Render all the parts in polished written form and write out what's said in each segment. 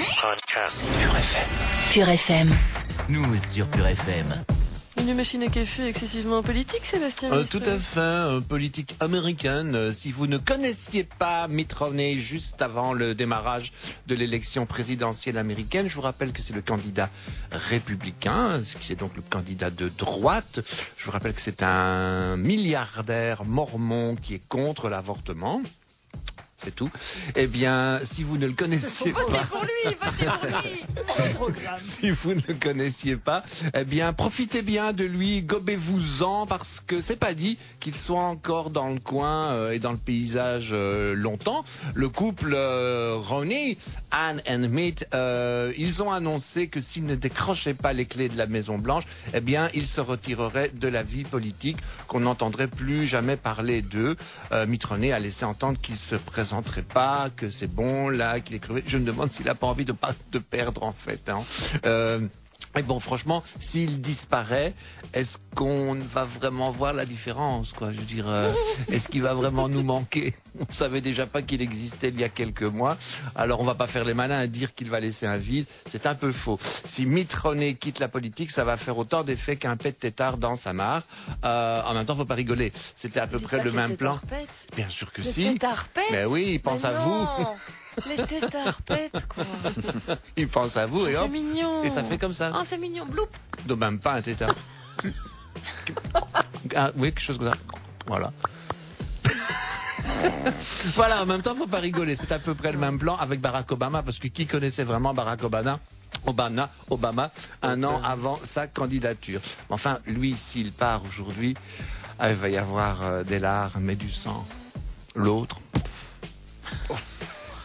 Podcast. Pure FM. Pure FM. Snooze sur Pure FM. Une machine qui fut excessivement politique, Sébastien Tout à fait, politique américaine. Si vous ne connaissiez pas Mitt Romney juste avant le démarrage de l'élection présidentielle américaine, je vous rappelle que c'est le candidat républicain, c'est donc le candidat de droite. Je vous rappelle que c'est un milliardaire mormon qui est contre l'avortement. C'est tout. Eh bien, si vous ne le connaissiez pas... Votez pour lui. Si vous ne le connaissiez pas, eh bien, profitez bien de lui, gobez-vous-en, parce que c'est pas dit qu'il soit encore dans le coin et dans le paysage longtemps. Le couple Romney, Anne et Mitt, ils ont annoncé que s'ils ne décrochaient pas les clés de la Maison Blanche, eh bien, ils se retireraient de la vie politique, qu'on n'entendrait plus jamais parler d'eux. Mitt Romney a laissé entendre qu'il se présenterait pas, que c'est bon, là, qu'il est crevé. Je me demande s'il n'a pas envie de perdre, en fait. Et bon, franchement, s'il disparaît, est-ce qu'on va vraiment voir la différence, quoi? Je veux dire, est-ce qu'il va vraiment nous manquer? On savait déjà pas qu'il existait il y a quelques mois. Alors, on va pas faire les malins à dire qu'il va laisser un vide. C'est un peu faux. Si Mitt Romney quitte la politique, ça va faire autant d'effet qu'un pet tétard dans sa mare. En même temps, faut pas rigoler. C'était à peu près le même plan. Bien sûr que si. Mais oui, il pense à vous. Les tétards pètent, quoi. Il pense à vous et hop. C'est mignon. Et ça fait comme ça. Ah, c'est mignon. Bloup. Non, même pas un tétard. Oui, quelque chose comme ça. Voilà. Voilà, en même temps, faut pas rigoler. C'est à peu près le même plan avec Barack Obama, parce que qui connaissait vraiment Barack Obama un an avant sa candidature. Enfin, lui, s'il part aujourd'hui, il va y avoir des larmes et du sang. L'autre.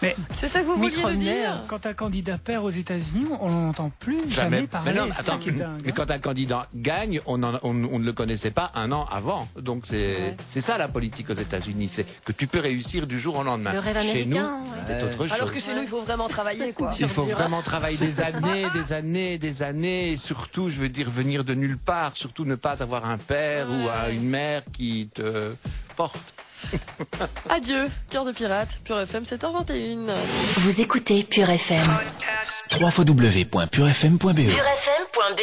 Mais c'est ça que vous vouliez nous dire? Quand un candidat perd aux États-Unis, on n'entend plus jamais parler. Mais, non, attends, mais quand un candidat gagne, on ne le connaissait pas un an avant. Donc c'est ça la politique aux États-Unis, c'est que tu peux réussir du jour au lendemain. Le rêve chez nous, américain, c'est autre chose. Alors que chez nous, il faut vraiment travailler, quoi. Il faut vraiment travailler des années, et surtout, je veux dire, venir de nulle part, surtout ne pas avoir un père ou une mère qui te porte. Adieu, cœur de pirate, Pure FM 7h21. Vous écoutez Pure FM. www.purefm.be purefm.be